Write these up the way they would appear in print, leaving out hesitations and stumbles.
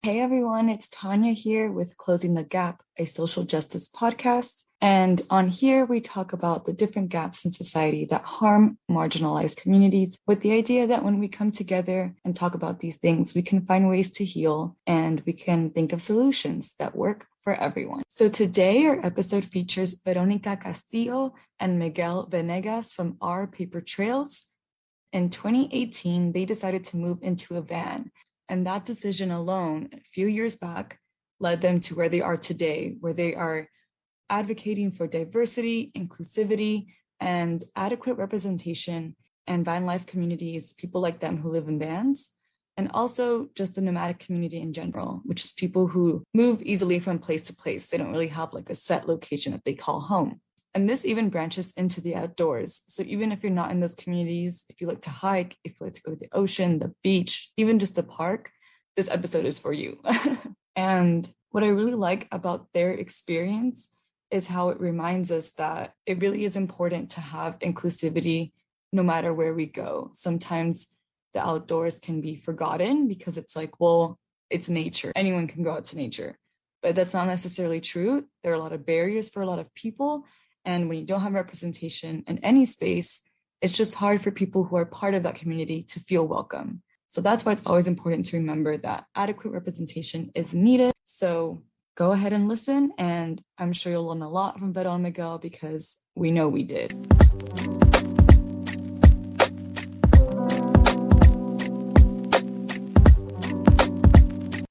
Hey everyone, it's Tanya here with Closing the Gap, a social justice podcast. And on here, we talk about the different gaps in society that harm marginalized communities with the idea that when we come together and talk about these things, we can find ways to heal and we can think of solutions that work for everyone. So today, our episode features Veronica Castillo and Miguel Venegas from Our Paper Trails. In 2018, they decided to move into a van. And that decision alone, a few years back, led them to where they are today, where they are advocating for diversity, inclusivity, and adequate representation and van life communities, people like them who live in vans, and also just the nomadic community in general, which is people who move easily from place to place. They don't really have like a set location that they call home. And this even branches into the outdoors. So even if you're not in those communities, if you like to hike, if you like to go to the ocean, the beach, even just a park, this episode is for you. And what I really like about their experience is how it reminds us that it really is important to have inclusivity no matter where we go. Sometimes the outdoors can be forgotten because it's like, well, it's nature. Anyone can go out to nature. But that's not necessarily true. There are a lot of barriers for a lot of people. And when you don't have representation in any space, it's just hard for people who are part of that community to feel welcome. So that's why it's always important to remember that adequate representation is needed. So go ahead and listen, and I'm sure you'll learn a lot from Vero and Miguel because we know we did.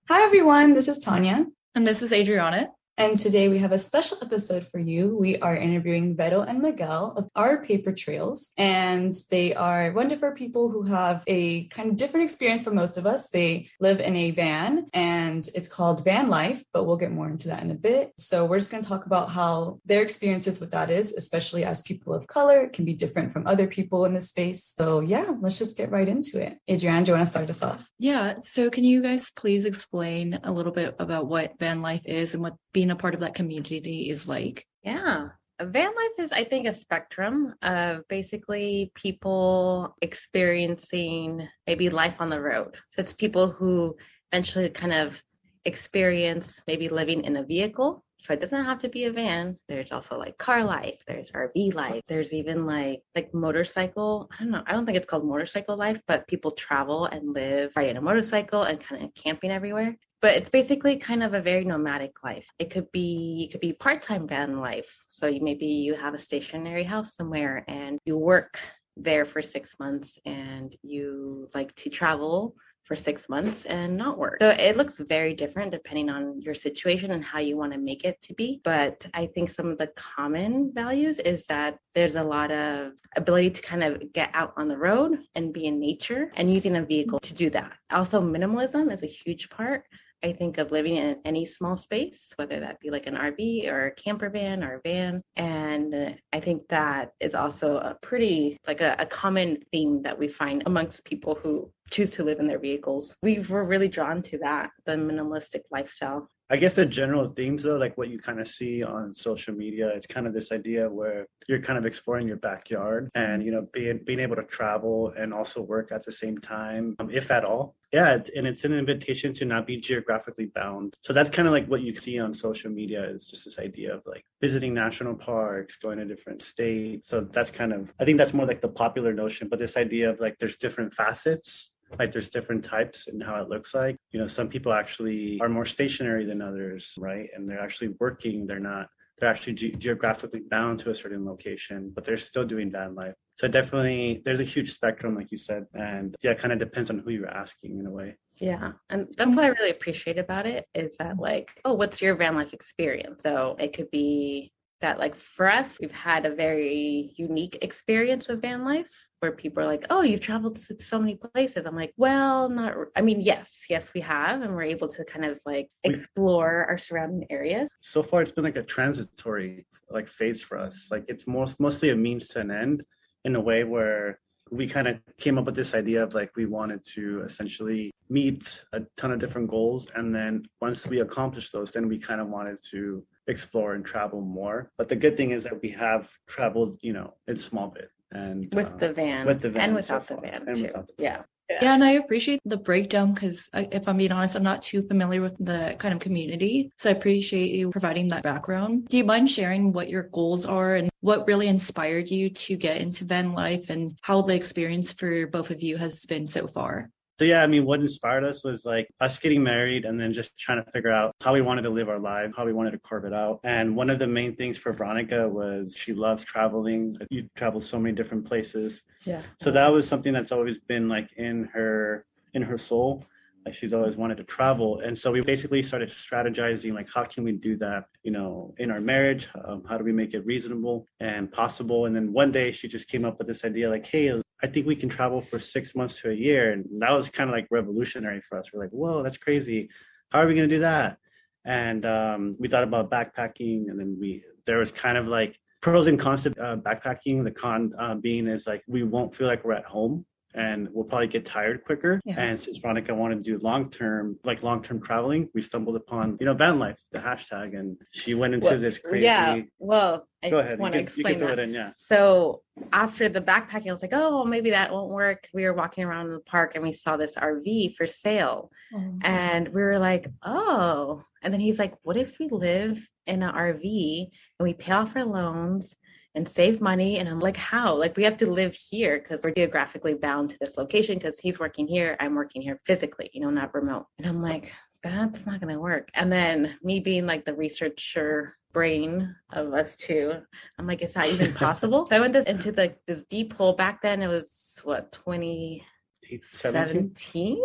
Hi, everyone. This is Tanya. And this is Adriana. And today we have a special episode for you. We are interviewing Vero and Miguel of Our Paper Trails. And they are wonderful people who have a kind of different experience from most of us. They live in a van and it's called van life, but we'll get more into that in a bit. So we're just going to talk about how their experiences with that is, especially as people of color. It can be different from other people in this space. So yeah, let's just get right into it. Adriana, do you want to start us off? Yeah. So can you guys please explain a little bit about what van life is and what being a part of that community is like? Yeah. Van life is, I think, a spectrum of basically people experiencing maybe life on the road. So it's people who eventually kind of experience maybe living in a vehicle. So it doesn't have to be a van. There's also like car life, there's RV life, there's even like motorcycle. I don't know. I don't think it's called motorcycle life, but people travel and live riding a motorcycle and kind of camping everywhere. But it's basically kind of a very nomadic life. It could be part-time van life. So maybe you have a stationary house somewhere and you work there for 6 months and you like to travel for 6 months and not work. So it looks very different depending on your situation and how you want to make it to be. But I think some of the common values is that there's a lot of ability to kind of get out on the road and be in nature and using a vehicle to do that. Also, minimalism is a huge part, I think, of living in any small space, whether that be like an RV or a camper van or a van. And I think that is also a pretty, like a common theme that we find amongst people who choose to live in their vehicles. We're really drawn to that, the minimalistic lifestyle. I guess the general themes, though, like what you kind of see on social media, it's kind of this idea where you're kind of exploring your backyard and, you know, being able to travel and also work at the same time, if at all. Yeah, it's an invitation to not be geographically bound. So that's kind of like what you see on social media is just this idea of like visiting national parks, going to different states. So that's kind of, I think that's more like the popular notion, but this idea of like there's different facets. Like there's different types and how it looks like. You know, some people actually are more stationary than others, right? And they're actually working. They're actually geographically bound to a certain location, but they're still doing van life. So definitely there's a huge spectrum, like you said. And yeah, it kind of depends on who you're asking in a way. Yeah. And that's what I really appreciate about it is that like, oh, what's your van life experience? So it could be that like for us, we've had a very unique experience of van life where people are like, oh, you've traveled to so many places. I'm like, well, yes, we have. And we're able to kind of like explore our surrounding areas. So far, it's been like a transitory like phase for us. Like it's mostly a means to an end in a way where we kind of came up with this idea of like we wanted to essentially meet a ton of different goals. And then once we accomplish those, then we kind of wanted to explore and travel more. But the good thing is that we have traveled, you know, in small bit. And with the van and without the van too. Yeah. Yeah, and I appreciate the breakdown because if I'm being honest, I'm not too familiar with the kind of community. So I appreciate you providing that background. Do you mind sharing what your goals are and what really inspired you to get into van life and how the experience for both of you has been so far? So yeah, I mean, what inspired us was like us getting married and then just trying to figure out how we wanted to live our life, how we wanted to carve it out. And one of the main things for Veronica was she loves traveling. You travel so many different places. Yeah. So that was something that's always been like in her soul. Like she's always wanted to travel. And so we basically started strategizing, like, how can we do that, in our marriage? How do we make it reasonable and possible? And then one day she just came up with this idea like, hey, I think we can travel for 6 months to a year. And that was kind of like revolutionary for us. We're like, whoa, that's crazy. How are we going to do that? And we thought about backpacking. And then there was kind of like pros and cons to backpacking. The con being is like, we won't feel like we're at home. And we'll probably get tired quicker. Yeah. And since Veronica wanted to do long-term traveling, we stumbled upon, van life, the hashtag. And she went into this crazy. Yeah. Well, go ahead. Want to explain fill that. It in, yeah. So after the backpacking, I was like, oh, maybe that won't work. We were walking around in the park and we saw this RV for sale. Mm-hmm. And we were like, oh. And then he's like, what if we live in an RV and we pay off our loans and save money? And I'm like, how? Like, we have to live here because we're geographically bound to this location because he's working here, I'm working here physically, not remote. And I'm like, that's not going to work. And then me being like the researcher brain of us two, I'm like, is that even possible? So I went into this deep hole. Back then it was 2017?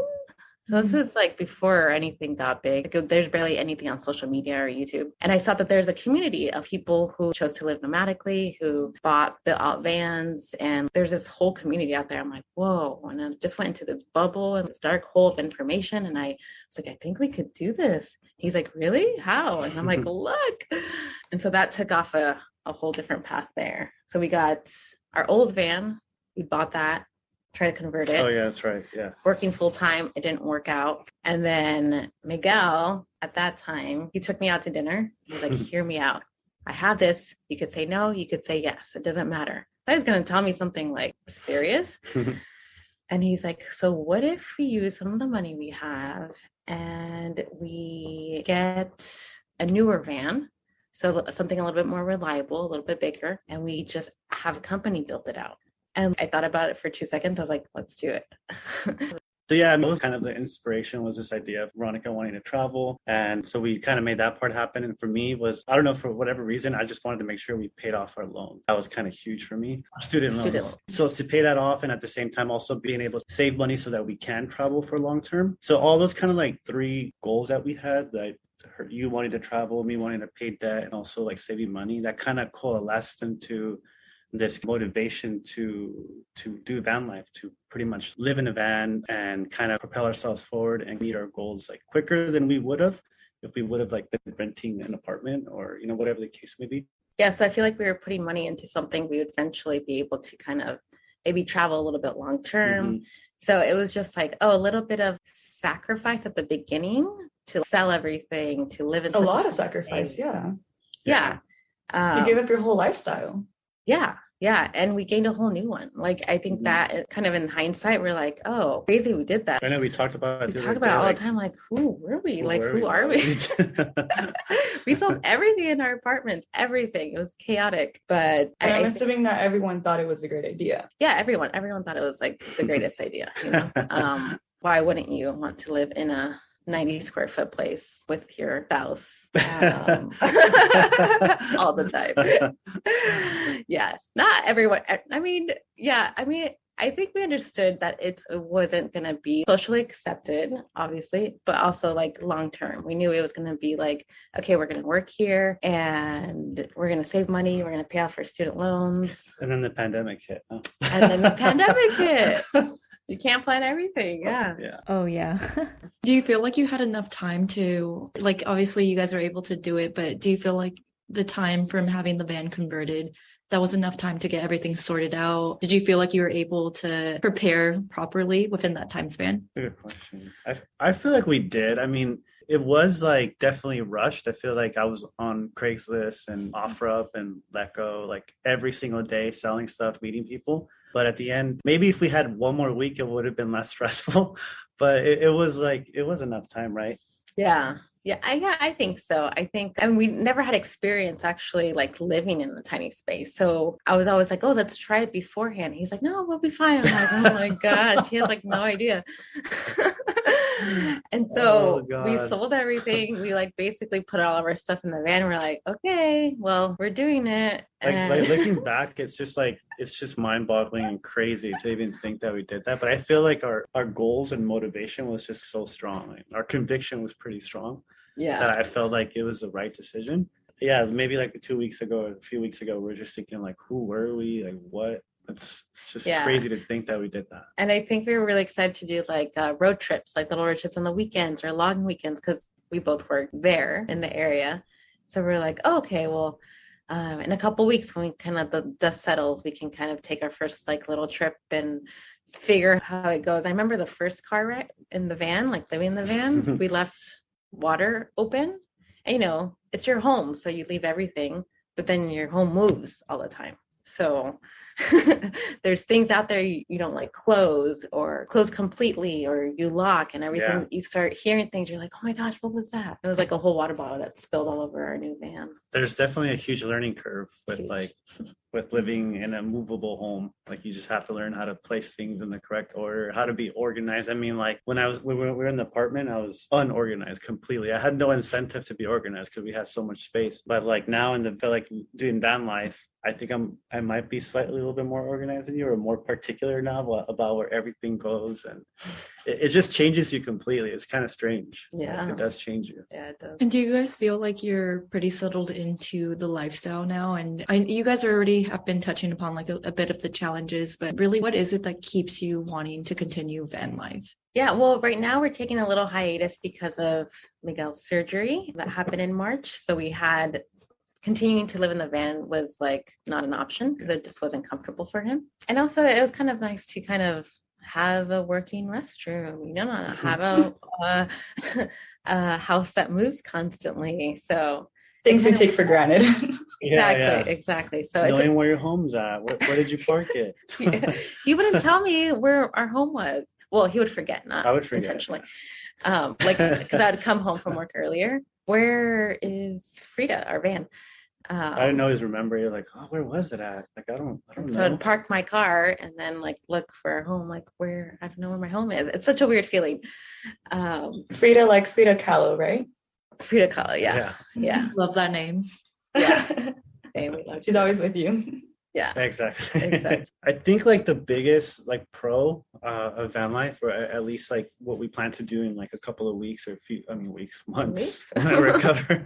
So this is like before anything got big. Like, there's barely anything on social media or YouTube. And I saw that there's a community of people who chose to live nomadically, who built out vans. And there's this whole community out there. I'm like, whoa. And I just went into this bubble and this dark hole of information. And I was like, I think we could do this. He's like, really? How? And I'm like, look. And so that took off a whole different path there. So we got our old van. We bought that. Try to convert it. Oh yeah, that's right. Yeah. Working full time, it didn't work out. And then Miguel, at that time, he took me out to dinner. He's like, hear me out. I have this. You could say no, you could say yes. It doesn't matter. I was going to tell me something like serious. And he's like, so what if we use some of the money we have and we get a newer van? So something a little bit more reliable, a little bit bigger, and we just have a company build it out. And I thought about it for 2 seconds. I was like, let's do it. So yeah, that was kind of the inspiration, was this idea of Veronica wanting to travel. And so we kind of made that part happen. And for me was, I don't know, for whatever reason, I just wanted to make sure we paid off our loan. That was kind of huge for me. Student loans. So to pay that off and at the same time also being able to save money so that we can travel for long term. So all those kind of like 3 goals that we had, like you wanting to travel, me wanting to pay debt, and also like saving money, that kind of coalesced into this motivation to do van life, to pretty much live in a van and kind of propel ourselves forward and meet our goals like quicker than we would have if we would have like been renting an apartment or whatever the case may be. Yeah, so I feel like we were putting money into something we would eventually be able to kind of maybe travel a little bit long term. Mm-hmm. So it was just like, a little bit of sacrifice at the beginning to sell everything, to live in a lot of sacrifice. Yeah. You gave up your whole lifestyle. Yeah. And we gained a whole new one. Like, I think that kind of in hindsight, we're like, oh, crazy we did that. I know we talked about it. We talk about it all the time. Like, who were we? Like, who are we? We sold everything in our apartments, everything. It was chaotic. But I'm assuming not everyone thought it was a great idea. Yeah, everyone thought it was like the greatest idea. Why wouldn't you want to live in a 90 square foot place with your spouse all the time? Yeah, not everyone. I think we understood that it wasn't going to be socially accepted, obviously, but also like long term. We knew it was going to be like, okay, we're going to work here and we're going to save money. We're going to pay off our student loans. And then the pandemic hit. Huh? And then the pandemic hit. You can't plan everything. Yeah. Oh, yeah. Do you feel like you had enough time to, like, obviously you guys were able to do it, but do you feel like the time from having the van converted, that was enough time to get everything sorted out? Did you feel like you were able to prepare properly within that time span? Good question. I feel like we did. I mean, it was like definitely rushed. I feel like I was on Craigslist and OfferUp and Letgo like every single day selling stuff, meeting people. But at the end, maybe if we had one more week, it would have been less stressful. But it was like, it was enough time, right? Yeah. Yeah, I think so. I think, and we never had experience actually like living in a tiny space. So I was always like, oh, let's try it beforehand. He's like, no, we'll be fine. I'm like, oh my gosh, he has like no idea. And so we sold everything. We like basically put all of our stuff in the van. We're like, okay, well, we're doing it. Like looking back, it's just mind-boggling and crazy to even think that we did that. But I feel like our goals and motivation was just so strong. Like, our conviction was pretty strong. Yeah. That I felt like it was the right decision. Yeah, maybe like 2 weeks ago or a few weeks ago, we were just thinking like, who were we? Like what? It's just crazy to think that we did that. And I think we were really excited to do like road trips, like little road trips on the weekends or long weekends, because we both work there in the area. So we're like, oh, okay, well, in a couple of weeks when we kind of the dust settles, we can kind of take our first like little trip and figure how it goes. I remember the first car ride in the van, like living in the van, we left water open. And, you know, it's your home, so you leave everything, but then your home moves all the time. So there's things out there you don't like close completely, or you lock and everything. Yeah. You start hearing things, you're like, oh my gosh, what was that? It was like a whole water bottle that spilled all over our new van. There's definitely a huge learning curve with living in a movable home. Like you just have to learn how to place things in the correct order, how to be organized. I mean, like when we were in the apartment, I was unorganized completely. I had no incentive to be organized because we had so much space. But like now doing van life, I think I might be slightly a little bit more organized than you, or more particular now about where everything goes, and it just changes you completely. It's kind of strange. Yeah, it does change you. Yeah, it does. And do you guys feel like you're pretty settled into the lifestyle now? And you guys already have been touching upon like a bit of the challenges, but really, what is it that keeps you wanting to continue van life? Yeah, well, right now we're taking a little hiatus because of Miguel's surgery that happened in March. So we had continuing to live in the van was like not an option because it just wasn't comfortable for him. And also it was kind of nice to kind of have a working restroom, you know, not have a house that moves constantly. So things we take for granted. Exactly. So knowing where your home's at, where did you park it? He wouldn't tell me where our home was. Well, he would forget, I would forget intentionally. Like because I would come home from work earlier. Where is Frida, our van? I didn't always remember. You're like, oh, where was it at? Like, I don't know. So I'd park my car and then like look for a home, like I don't know where my home is. It's such a weird feeling. Frida, like Frida Kahlo, right? Frida Kahlo, yeah. Love that name. Yeah. She's always with you. Yeah, exactly. I think like the biggest like pro of van life, or at least like what we plan to do in like a couple of weeks or months when I recover,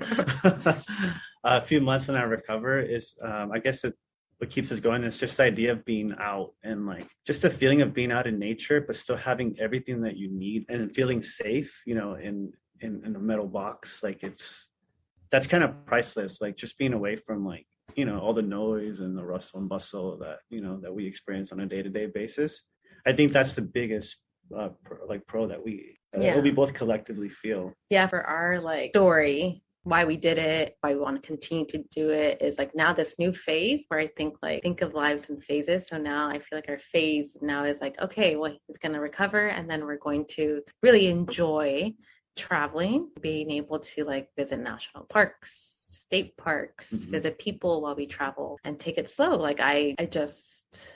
a few months when I recover is I guess what keeps us going is just the idea of being out and like just a feeling of being out in nature, but still having everything that you need and feeling safe, you know, in a metal box. Like that's kind of priceless. Like just being away from like, you know, all the noise and the rustle and bustle that, you know, that we experience on a day-to-day basis. I think that's the biggest pro that we both collectively feel. Yeah, for our like story, why we did it, why we want to continue to do it is like now this new phase where I think of lives in phases. So now I feel like our phase now is like, okay, well, he's going to recover and then we're going to really enjoy traveling, being able to like visit national parks, state parks, visit people while we travel and take it slow. Like I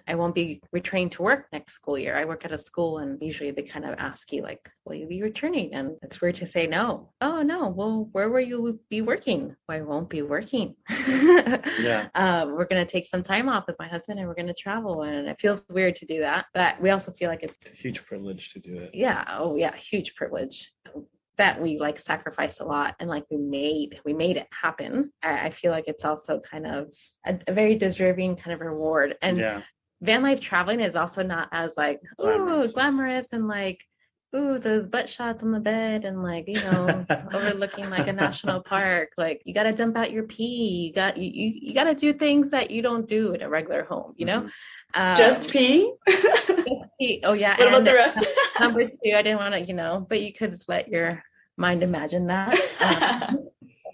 won't be returning to work next school year. I work at a school and usually they kind of ask you like, will you be returning? And it's weird to say no. Oh no, well, where will you be working? Well, I won't be working. Yeah. We're going to take some time off with my husband and we're going to travel. And it feels weird to do that, but we also feel like it's a huge privilege to do it. Yeah. Oh yeah. Huge privilege that we like sacrificed a lot and like we made it happen. I feel like it's also kind of a very deserving kind of reward. And van life traveling is also not as like glamorous and like those butt shots on the bed and like, you know, overlooking like a national park. Like you got to dump out your pee. You got to do things that you don't do in a regular home, you know. Just pee. Oh yeah. What about the rest? Number 2, I didn't want to, you know, but you could let your mind imagine that.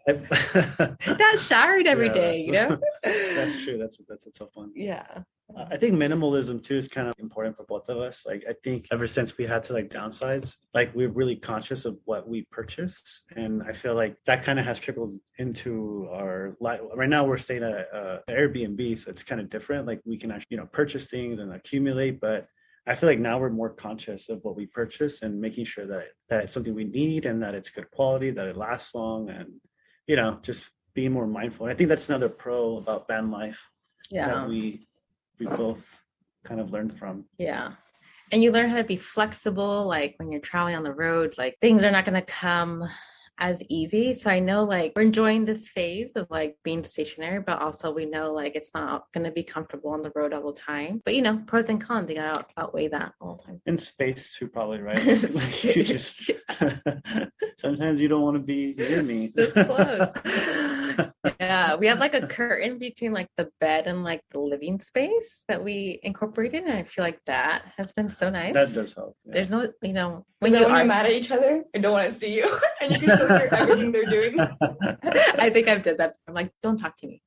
Not showered every day, you know. That's true. That's a tough one. Yeah. I think minimalism too is kind of important for both of us. Like I think ever since we had to like downsize, like we're really conscious of what we purchase, and I feel like that kind of has trickled into our life. Right now we're staying at Airbnb, so it's kind of different. Like we can actually purchase things and accumulate, but I feel like now we're more conscious of what we purchase and making sure that it's something we need and that it's good quality, that it lasts long, and just being more mindful. And I think that's another pro about van life that we both kind of learned from. Yeah. And you learn how to be flexible, like when you're traveling on the road, like things are not going to come as easy. So I know like we're enjoying this phase of like being stationary, but also we know like it's not going to be comfortable on the road all the time. But pros and cons, they got to outweigh that all the time. And space too, probably, right? Like you just sometimes you don't want to be near me. That's close. Yeah, we have like a curtain between like the bed and like the living space that we incorporated, and I feel like that has been so nice. That does help. Yeah. There's no, when you're mad at each other and don't want to see you, and you can still hear everything they're doing. I think I've did that. I'm like, don't talk to me.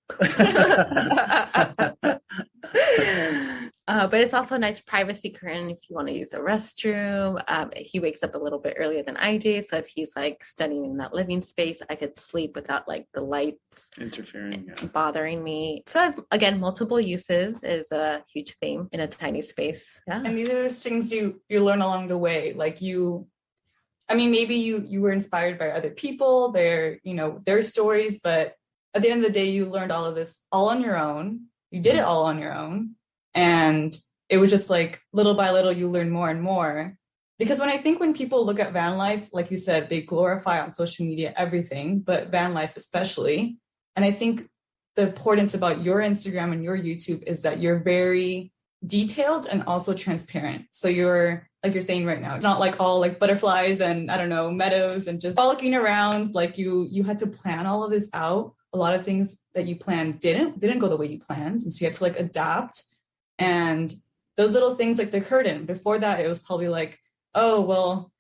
But it's also a nice privacy curtain if you want to use the restroom. He wakes up a little bit earlier than I do, so if he's like studying in that living space, I could sleep without like the lights interfering, bothering me. So as, again, multiple uses is a huge theme in a tiny space. Yeah, and these are the things you learn along the way. Like maybe you were inspired by other people, their stories, but at the end of the day, you learned all of this all on your own. You did it all on your own. And it was just like little by little, you learn more and more. Because when people look at van life, like you said, they glorify on social media everything, but van life especially. And I think the importance about your Instagram and your YouTube is that you're very detailed and also transparent. So you're, like you're saying right now, it's not like all like butterflies and meadows and just frolicking around. Like you had to plan all of this out. A lot of things that you planned didn't go the way you planned. And so you had to like adapt. And those little things like the curtain, before that, it was probably like, oh, well,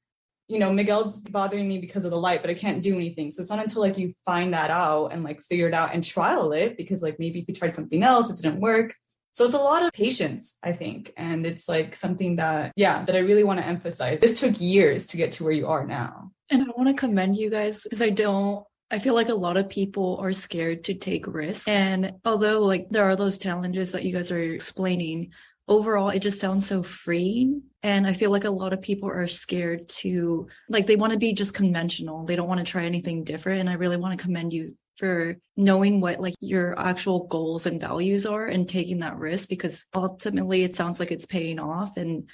Miguel's bothering me because of the light, but I can't do anything. So it's not until like you find that out and like figure it out and trial it, because like maybe if you tried something else, it didn't work. So it's a lot of patience, I think. And it's like something that I really want to emphasize. This took years to get to where you are now. And I want to commend you guys because I feel like a lot of people are scared to take risks. And although like there are those challenges that you guys are explaining, overall, it just sounds so freeing. And I feel like a lot of people are scared to, like, they want to be just conventional. They don't want to try anything different. And I really want to commend you for knowing what like your actual goals and values are and taking that risk, because ultimately it sounds like it's paying off and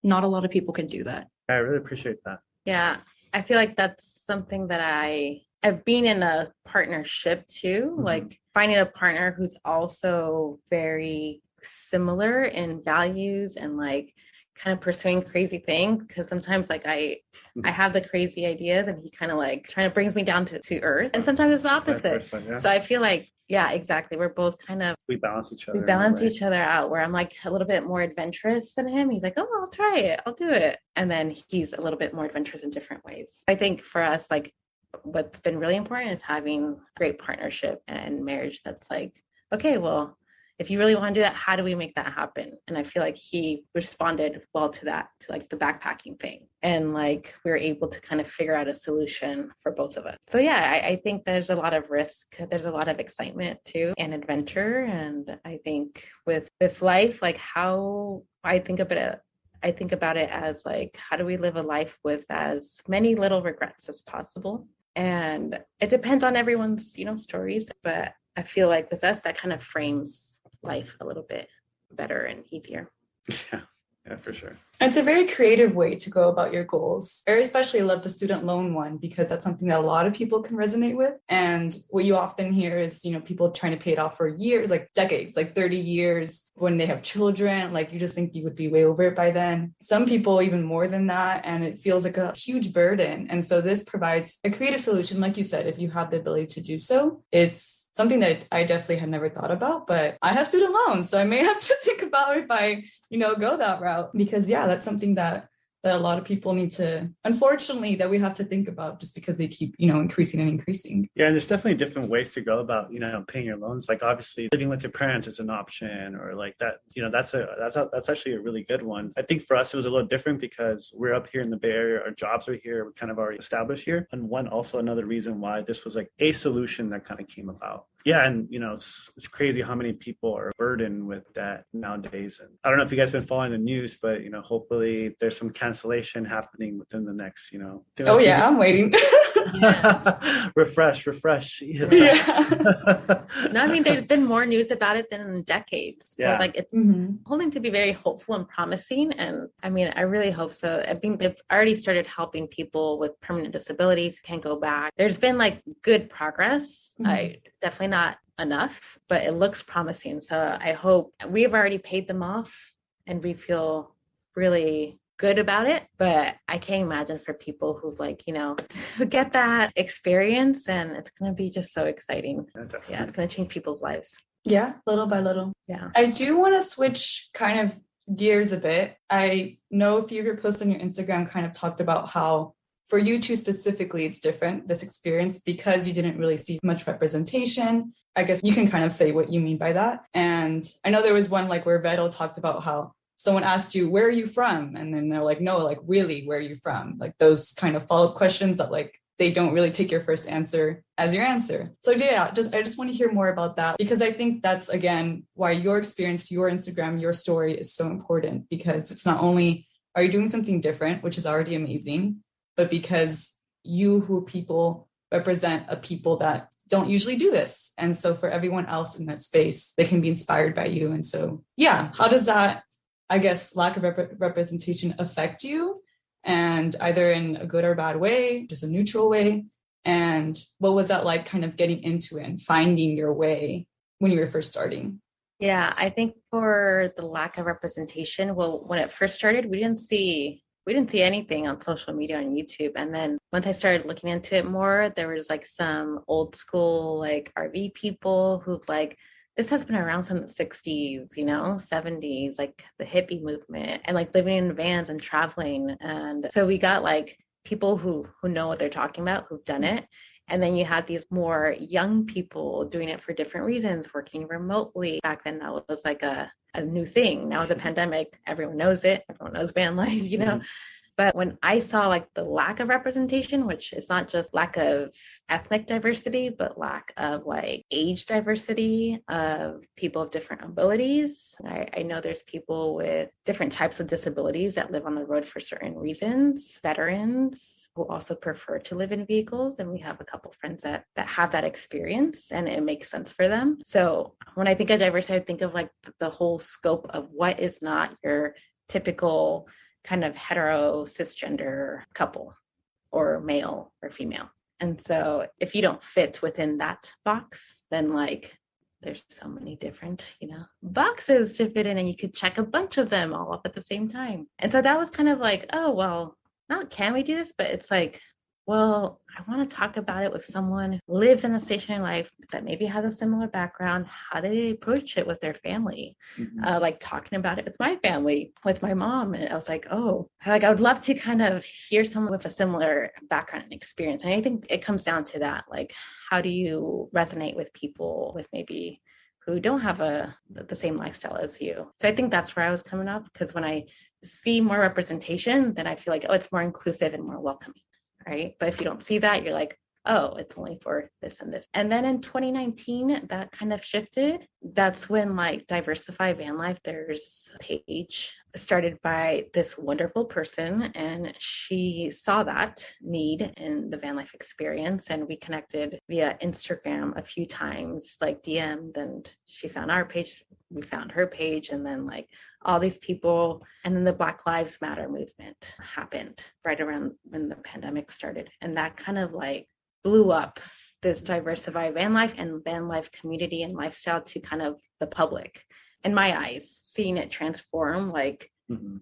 not a lot of people can do that. I really appreciate that. Yeah, I feel like that's something that I've been in a partnership too, like finding a partner who's also very similar in values and like kind of pursuing crazy things. Because sometimes like I have the crazy ideas and he kind of like trying to brings me down to earth. And sometimes it's the opposite. Yeah. So I feel like, yeah, exactly. We're both kind of, we balance each other. We balance each other out, where I'm like a little bit more adventurous than him. He's like, oh, I'll try it. I'll do it. And then he's a little bit more adventurous in different ways. I think for us, like, what's been really important is having great partnership and marriage that's like, okay, well, if you really want to do that, how do we make that happen? And I feel like he responded well to that, to like the backpacking thing. And like we were able to kind of figure out a solution for both of us. So yeah, I think there's a lot of risk. There's a lot of excitement too and adventure. And I think with life, like how I think about it as like, how do we live a life with as many little regrets as possible? And it depends on everyone's, stories. But I feel like with us, that kind of frames life a little bit better and easier. Yeah, for sure. And it's a very creative way to go about your goals. I especially love the student loan one, because that's something that a lot of people can resonate with. And what you often hear is, people trying to pay it off for years, like decades, like 30 years when they have children. Like you just think you would be way over it by then. Some people even more than that. And it feels like a huge burden. And so this provides a creative solution. Like you said, if you have the ability to do so, it's something that I definitely had never thought about, but I have student loans. So I may have to think about if I, go that route, because that's something that that a lot of people need to, unfortunately, that we have to think about just because they keep, increasing and increasing. Yeah, and there's definitely different ways to go about, paying your loans. Like obviously living with your parents is an option, or like that, that's actually a really good one. I think for us it was a little different because we're up here in the Bay Area, our jobs are here, we're kind of already established here. And another reason why this was like a solution that kind of came about. Yeah, and it's crazy how many people are burdened with that nowadays. And I don't know if you guys have been following the news, but hopefully there's some cancellation happening within the next, Oh yeah, I'm waiting. refresh. Yeah. No, I mean, there's been more news about it than in decades. So Yeah. like it's holding to be very hopeful and promising. And I mean, I really hope so. I mean, they've already started helping people with permanent disabilities who can't go back. There's been like good progress. Definitely not enough, but it looks promising. So I hope we've already paid them off and we feel really good about it. But I can't imagine for people who've who get that experience, and it's going to be just so exciting. Yeah, it's going to change people's lives. Yeah, little by little. Yeah. I do want to switch kind of gears a bit. I know a few of your posts on your Instagram kind of talked about how for you two specifically, it's different, this experience, because you didn't really see much representation. I guess you can kind of say what you mean by that. And I know there was one like where Vero talked about how someone asked you, where are you from? And then they're like, no, like really, where are you from? Like those kind of follow-up questions that like they don't really take your first answer as your answer. So yeah, I just want to hear more about that, because I think that's, again, why your experience, your Instagram, your story is so important, because it's not only are you doing something different, which is already amazing, but because who people represent a people that don't usually do this. And so for everyone else in that space, they can be inspired by you. And so, yeah, how does that, I guess, lack of representation affect you? And either in a good or bad way, just a neutral way? And what was that like kind of getting into it and finding your way when you were first starting? Yeah, I think for the lack of representation, well, when it first started, we didn't see anything on social media, on YouTube. And then once I started looking into it more, there was like some old school like RV people who've like, this has been around since the 60s, 70s, like the hippie movement, and like living in vans and traveling. And so we got like people who know what they're talking about, who've done it. And then you had these more young people doing it for different reasons, working remotely. Back then, that was like a new thing. Now, the pandemic, everyone knows it. Everyone knows van life, But when I saw like the lack of representation, which is not just lack of ethnic diversity, but lack of like age diversity of people of different abilities. I know there's people with different types of disabilities that live on the road for certain reasons, veterans who also prefer to live in vehicles. And we have a couple friends that have that experience, and it makes sense for them. So when I think of diversity, I think of like the whole scope of what is not your typical kind of hetero cisgender couple, or male or female. And so if you don't fit within that box, then like there's so many different, boxes to fit in, and you could check a bunch of them all up at the same time. And so that was kind of like, oh, well, not can we do this, but it's like, well, I want to talk about it with someone who lives in a stationary life that maybe has a similar background. How do they approach it with their family? Like talking about it with my family, with my mom. And I was like, oh, like I would love to kind of hear someone with a similar background and experience. And I think it comes down to that. Like, how do you resonate with people with maybe who don't have the same lifestyle as you? So I think that's where I was coming up, because when I see more representation, then I feel like, oh, it's more inclusive and more welcoming. Right. But if you don't see that, you're like, oh, it's only for this and this. And then in 2019, that kind of shifted. That's when like Diversify Van Life, there's a page started by this wonderful person, and she saw that need in the van life experience. And we connected via Instagram a few times, like DM'd, and she found our page, we found her page, and then like all these people. And then the Black Lives Matter movement happened right around when the pandemic started. And that kind of like blew up this Diversify Van Life and van life community and lifestyle to kind of the public. In my eyes, seeing it transform like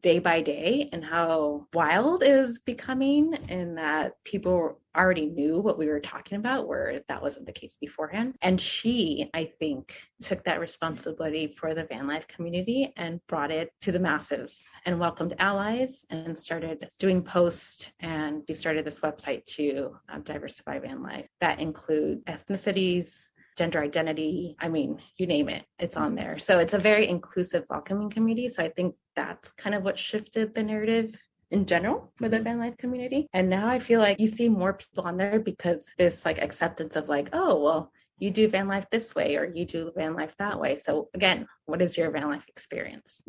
day by day, and how wild it is becoming, and that people already knew what we were talking about, where that wasn't the case beforehand. And she, I think, took that responsibility for the van life community and brought it to the masses and welcomed allies and started doing posts. And she started this website to diversify van life that include ethnicities, gender identity. I mean, you name it, it's on there. So it's a very inclusive, welcoming community. So I think that's kind of what shifted the narrative in general with the van life community. And now I feel like you see more people on there because this like acceptance of like, oh, well, you do van life this way or you do van life that way. So again, what is your van life experience?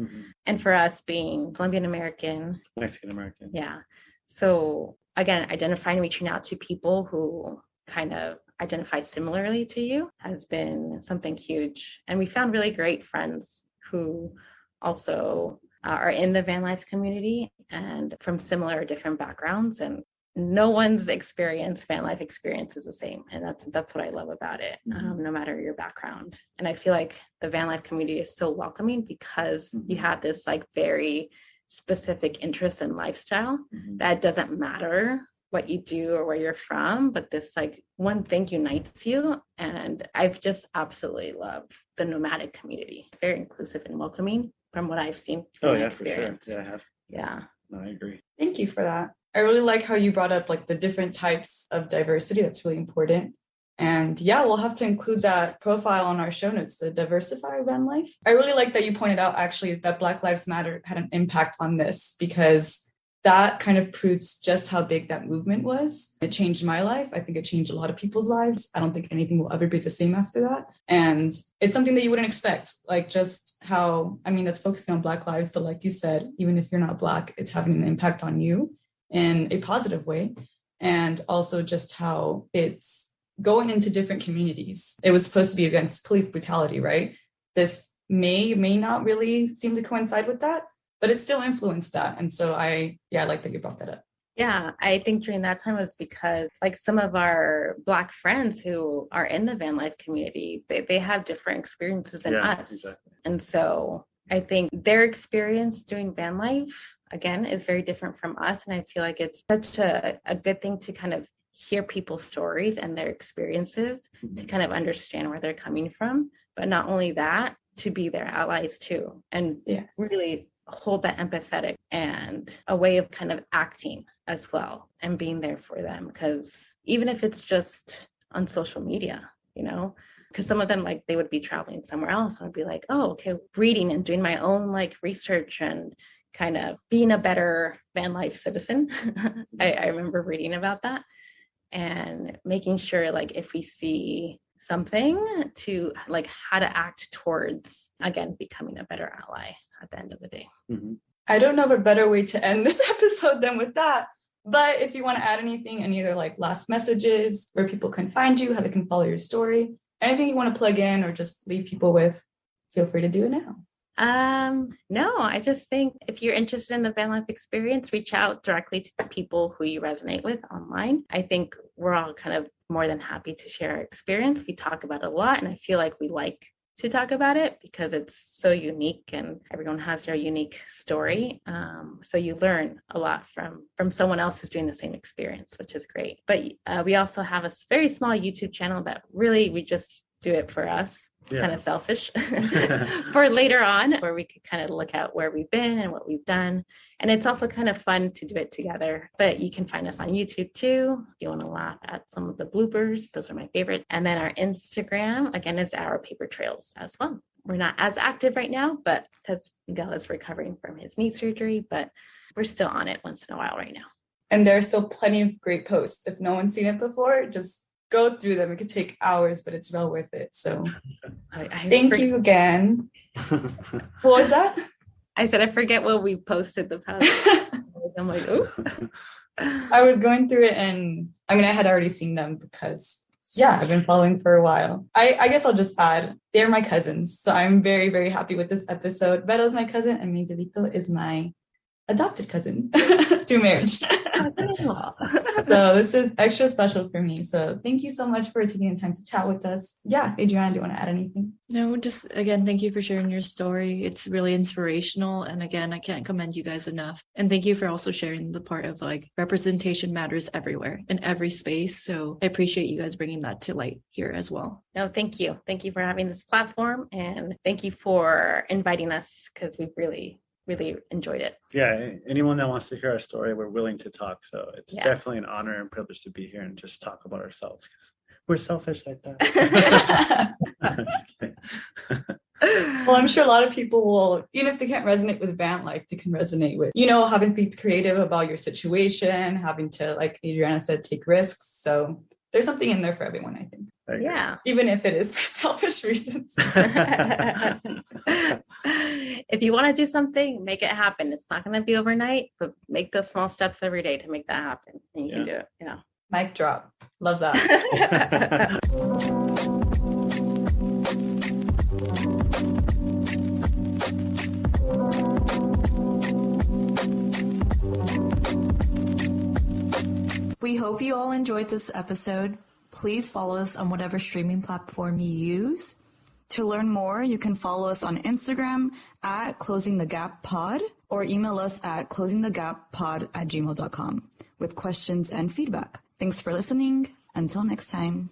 And for us being Colombian American, Mexican American. Yeah. So again, identifying, reaching out to people who kind of identify similarly to you has been something huge. And we found really great friends who also are in the van life community and from similar different backgrounds, and no one's van life experience is the same. And that's what I love about it, no matter your background. And I feel like the van life community is so welcoming because you have this like very specific interest and lifestyle that doesn't matter what you do or where you're from, but this like one thing unites you. And I've just absolutely loved the nomadic community. It's very inclusive and welcoming from what I've seen. Oh yeah, for sure. Yeah, it has. Yeah. No, I agree. Thank you for that. I really like how you brought up like the different types of diversity. That's really important. And yeah, we'll have to include that profile on our show notes, the Diversify Van Life. I really like that you pointed out actually that Black Lives Matter had an impact on this, because that kind of proves just how big that movement was. It changed my life. I think it changed a lot of people's lives. I don't think anything will ever be the same after that. And it's something that you wouldn't expect, like just how, I mean, that's focusing on Black lives, but like you said, even if you're not Black, it's having an impact on you in a positive way. And also just how it's going into different communities. It was supposed to be against police brutality, right? This may not really seem to coincide with that, but it still influenced that. And so I like that you brought that up. Yeah, I think during that time was because like some of our Black friends who are in the van life community, they have different experiences than us. Exactly. And so I think their experience doing van life, again, is very different from us. And I feel like it's such a good thing to kind of hear people's stories and their experiences to kind of understand where they're coming from. But not only that, to be their allies too. And really hold that empathetic and a way of kind of acting as well and being there for them. Because even if it's just on social media, you know, because some of them, like, they would be traveling somewhere else. I'd be like, oh, okay, reading and doing my own like research and kind of being a better van life citizen. I remember reading about that and making sure, like, if we see something, to like how to act towards, again, becoming a better ally at the end of the day. I don't know of a better way to end this episode than with that. But if you want to add anything, any other like last messages, where people can find you, how they can follow your story, anything you want to plug in or just leave people with, feel free to do it now. No, I just think if you're interested in the van life experience, reach out directly to the people who you resonate with online. I think we're all kind of more than happy to share our experience. We talk about it a lot, and I feel like we like to talk about it because it's so unique and everyone has their unique story. So you learn a lot from someone else who's doing the same experience, which is great. But we also have a very small YouTube channel that really, we just do it for us. Kind of selfish for later on, where we could kind of look at where we've been and what we've done. And it's also kind of fun to do it together. But you can find us on YouTube too if you want to laugh at some of the bloopers. Those are my favorite. And then our Instagram, again, is Our Paper Trails as well. We're not as active right now, but because Miguel is recovering from his knee surgery, but we're still on it once in a while right now. And there are still plenty of great posts. If no one's seen it before, just go through them. It could take hours, but it's well worth it. So thank you again. What was that? I said, I forget what we posted the past. I'm like, oh. I was going through it, and I mean, I had already seen them because, I've been following for a while. I guess I'll just add, they're my cousins. So I'm very, very happy with this episode. Vero's my cousin, and Miguelito is my adopted cousin through marriage. So this is extra special for me. So thank you so much for taking the time to chat with us. Yeah, Adriana, do you want to add anything? No, just again, thank you for sharing your story. It's really inspirational. And again, I can't commend you guys enough. And thank you for also sharing the part of like representation matters everywhere in every space. So I appreciate you guys bringing that to light here as well. No, thank you. Thank you for having this platform, and thank you for inviting us, because we've really enjoyed it. Yeah, anyone that wants to hear our story, we're willing to talk. So it's definitely an honor and privilege to be here and just talk about ourselves, because we're selfish like that. Well, I'm sure a lot of people will, even if they can't resonate with van life, they can resonate with, having to be creative about your situation, having to, like Adriana said, take risks. So there's something in there for everyone, I think. Yeah. Even if it is for selfish reasons. If you want to do something, make it happen. It's not going to be overnight, but make those small steps every day to make that happen. And you can do it. Yeah. Mic drop. Love that. We hope you all enjoyed this episode. Please follow us on whatever streaming platform you use. To learn more, you can follow us on Instagram at closingthegappod or email us at closingthegappod@gmail.com with questions and feedback. Thanks for listening. Until next time.